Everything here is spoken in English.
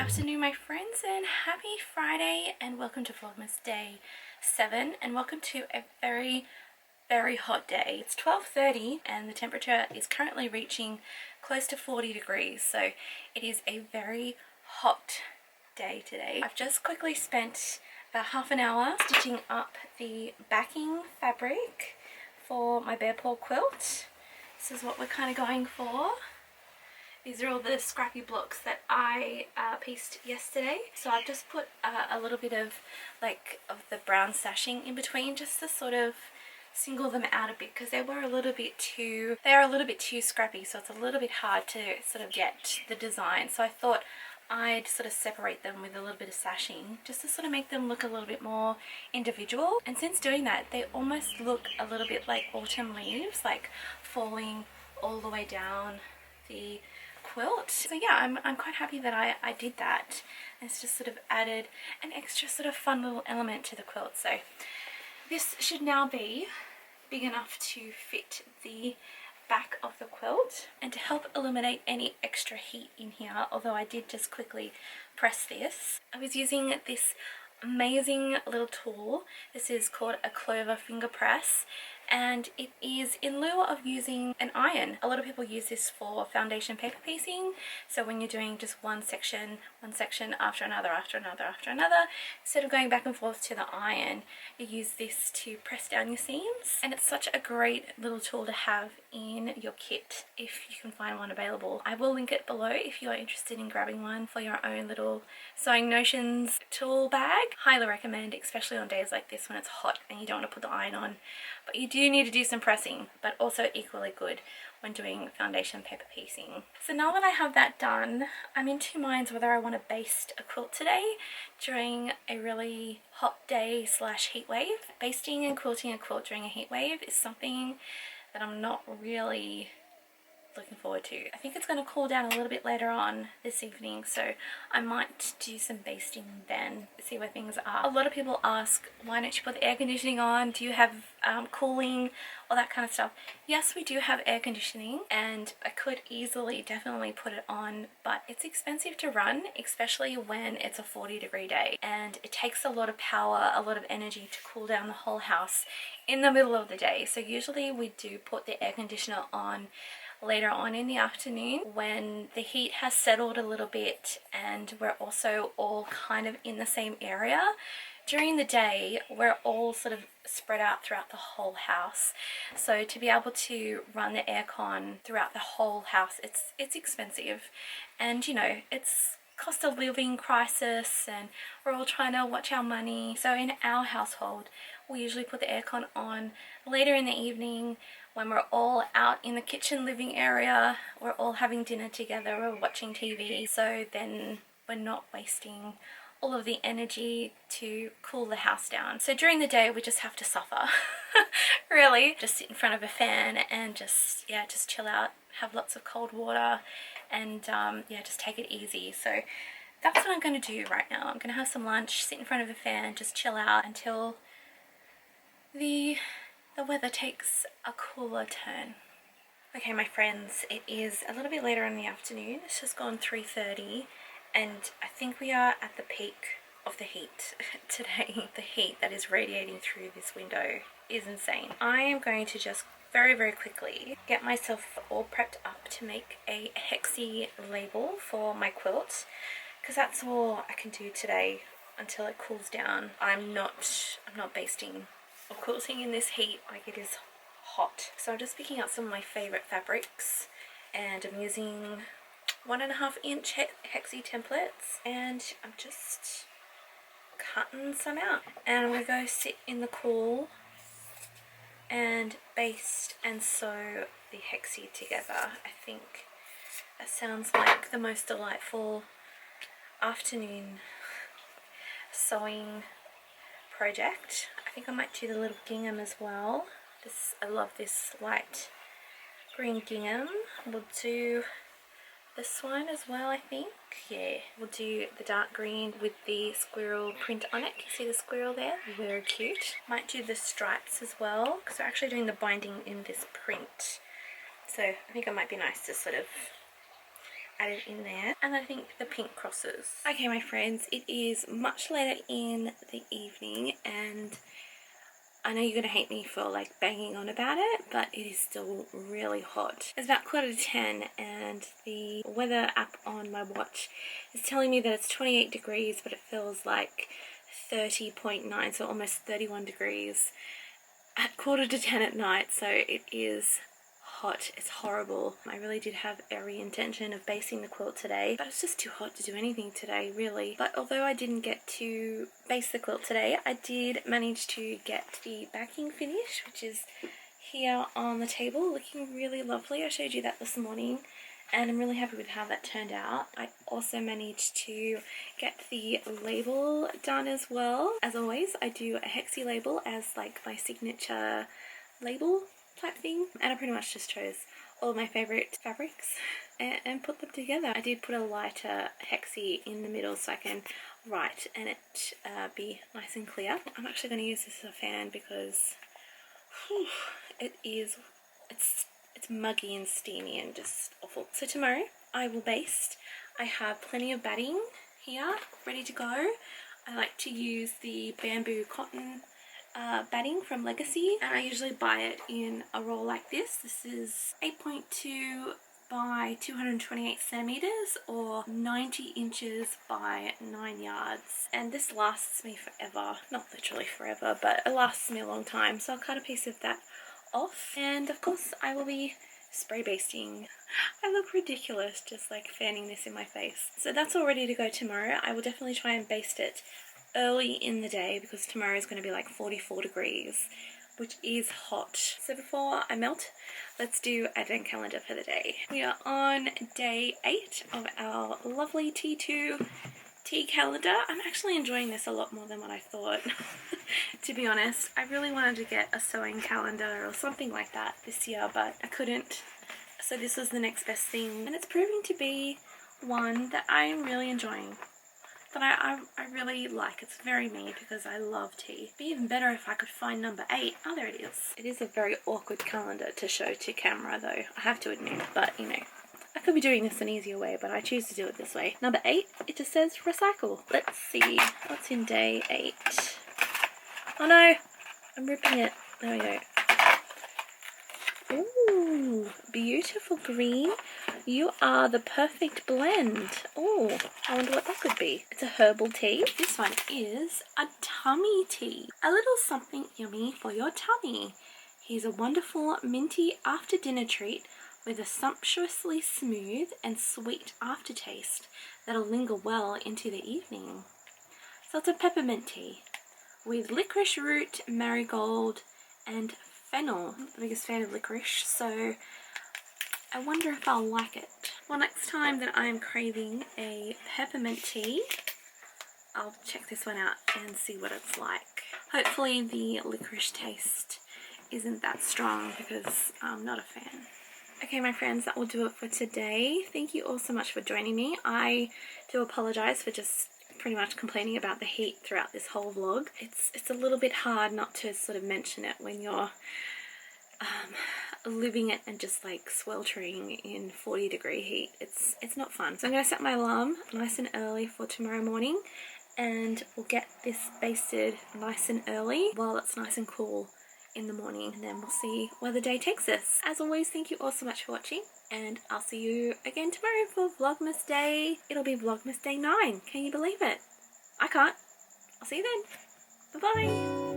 afternoon, my friends, and happy Friday, and welcome to Vlogmas Day 7, and welcome to a very hot day. It's 12:30 and the temperature is currently reaching close to 40 degrees, so it is a very hot day today. I've just quickly spent about half an hour stitching up the backing fabric for my bear paw quilt. This is what we're kind of going for. These are all the scrappy blocks that I pieced yesterday. So I've just put a little bit of the brown sashing in between, just to sort of single them out a bit, because they are a little bit too scrappy, so it's a little bit hard to sort of get the design. So I thought I'd sort of separate them with a little bit of sashing, just to sort of make them look a little bit more individual. And since doing that, they almost look a little bit like autumn leaves, like falling all the way down the quilt. So yeah, I'm quite happy that I did that. It's just sort of added an extra sort of fun little element to the quilt. So this should now be big enough to fit the back of the quilt, and to help eliminate any extra heat in here, although I did just quickly press this, I was using this amazing little tool. This is called a Clover finger press, and it is in lieu of using an iron. A lot of people use this for foundation paper piecing, so when you're doing just one section after another, instead of going back and forth to the iron, you use this to press down your seams. And it's such a great little tool to have in your kit if you can find one available. I will link it below if you are interested in grabbing one for your own little Sewing Notions tool bag. Highly recommend, especially on days like this when it's hot and you don't want to put the iron on, but you do need to do some pressing, but also equally good when doing foundation paper piecing. So now that I have that done, I'm in two minds whether I want to baste a quilt today during a really hot day slash heat wave. Basting and quilting a quilt during a heat wave is something that I'm not really looking forward to. I think it's going to cool down a little bit later on this evening, so I might do some basting then, see where things are. A lot of people ask, why don't you put the air conditioning on? Do you have cooling? All that kind of stuff. Yes, we do have air conditioning, and I could easily definitely put it on, but it's expensive to run, especially when it's a 40-degree day, and it takes a lot of power, a lot of energy to cool down the whole house in the middle of the day. So usually we do put the air conditioner on later on in the afternoon when the heat has settled a little bit and we're also all kind of in the same area. During the day, we're all sort of spread out throughout the whole house. So to be able to run the aircon throughout the whole house, it's expensive. And you know, it's cost of living crisis and we're all trying to watch our money. So in our household, we usually put the aircon on later in the evening when we're all out in the kitchen living area, we're all having dinner together, we're watching TV. So then we're not wasting all of the energy to cool the house down. So during the day, we just have to suffer. Really, just sit in front of a fan and just chill out, have lots of cold water, and just take it easy. So that's what I'm going to do right now. I'm going to have some lunch, sit in front of a fan, just chill out until the weather takes a cooler turn. Okay, my friends, it is a little bit later in the afternoon. It's just gone 3:30, and I think we are at the peak of the heat today. The heat that is radiating through this window is insane. I am going to just very quickly get myself all prepped up to make a hexie label for my quilt, because that's all I can do today until it cools down. I'm not basting or quilting in this heat. Like, it is hot. So I'm just picking out some of my favorite fabrics, and I'm using 1.5 inch hexie templates, and I'm just cutting some out, and I'm gonna go sit in the cool and baste and sew the hexie together. I think that sounds like the most delightful afternoon sewing project. I think I might do the little gingham as well. I love this light green gingham. We'll do this one as well, I think. Yeah, we'll do the dark green with the squirrel print on it. Can you see the squirrel there? Very cute. Might do the stripes as well, because we're actually doing the binding in this print. So I think it might be nice to sort of added in there. And I think the pink crosses. Okay, my friends, it is much later in the evening and I know you're going to hate me for like banging on about it, but it is still really hot. It's about 9:45 and the weather app on my watch is telling me that it's 28 degrees, but it feels like 30.9, so almost 31 degrees at 9:45 at night, so it is hot. It's horrible. I really did have every intention of basting the quilt today, but it's just too hot to do anything today, really. But although I didn't get to baste the quilt today, I did manage to get the backing finish, which is here on the table, looking really lovely. I showed you that this morning and I'm really happy with how that turned out. I also managed to get the label done as well. As always, I do a hexie label as like my signature label type thing, and I pretty much just chose all of my favorite fabrics and put them together. I did put a lighter hexie in the middle so I can write and it be nice and clear. I'm actually going to use this as a fan because it's muggy and steamy and just awful. So tomorrow I will baste. I have plenty of batting here ready to go. I like to use the bamboo cotton batting from Legacy, and I usually buy it in a roll like this. This is 8.2 by 228 centimeters or 90 inches by 9 yards, and this lasts me forever. Not literally forever, but it lasts me a long time. So I'll cut a piece of that off, and of course I will be spray basting. I look ridiculous just like fanning this in my face. So that's all ready to go tomorrow. I will definitely try and baste it early in the day because tomorrow is going to be like 44 degrees, which is hot. So before I melt, let's do advent calendar for the day. We are on day 8 of our lovely T2 tea calendar. I'm actually enjoying this a lot more than what I thought. To be honest, I really wanted to get a sewing calendar or something like that this year, but I couldn't. So this was the next best thing, and it's proving to be one that I'm really enjoying. That I really like. It's very me because I love tea. It'd be even better if I could find number 8. Oh, there it is. It is a very awkward calendar to show to camera though, I have to admit, but you know, I could be doing this an easier way, but I choose to do it this way. Number 8, it just says recycle. Let's see what's in day 8. Oh no, I'm ripping it. There we go. Ooh, beautiful green. You are the perfect blend. Oh, I wonder what that could be. It's a herbal tea. This one is a tummy tea. A little something yummy for your tummy. Here's a wonderful minty after dinner treat with a sumptuously smooth and sweet aftertaste that'll linger well into the evening. So it's a peppermint tea with licorice root, marigold, and fennel. I'm the biggest fan of licorice, so I wonder if I'll like it. Well, next time that I'm craving a peppermint tea, I'll check this one out and see what it's like. Hopefully the licorice taste isn't that strong because I'm not a fan. Okay, my friends, that will do it for today. Thank you all so much for joining me. I do apologize for just pretty much complaining about the heat throughout this whole vlog. It's a little bit hard not to sort of mention it when you're living it and just like sweltering in 40-degree heat. It's not fun. So I'm going to set my alarm nice and early for tomorrow morning, and we'll get this basted nice and early while it's nice and cool in the morning, and then we'll see where the day takes us. As always, thank you all so much for watching, and I'll see you again tomorrow for Vlogmas Day. It'll be Vlogmas Day 9. Can you believe it? I can't. I'll see you then. Bye bye.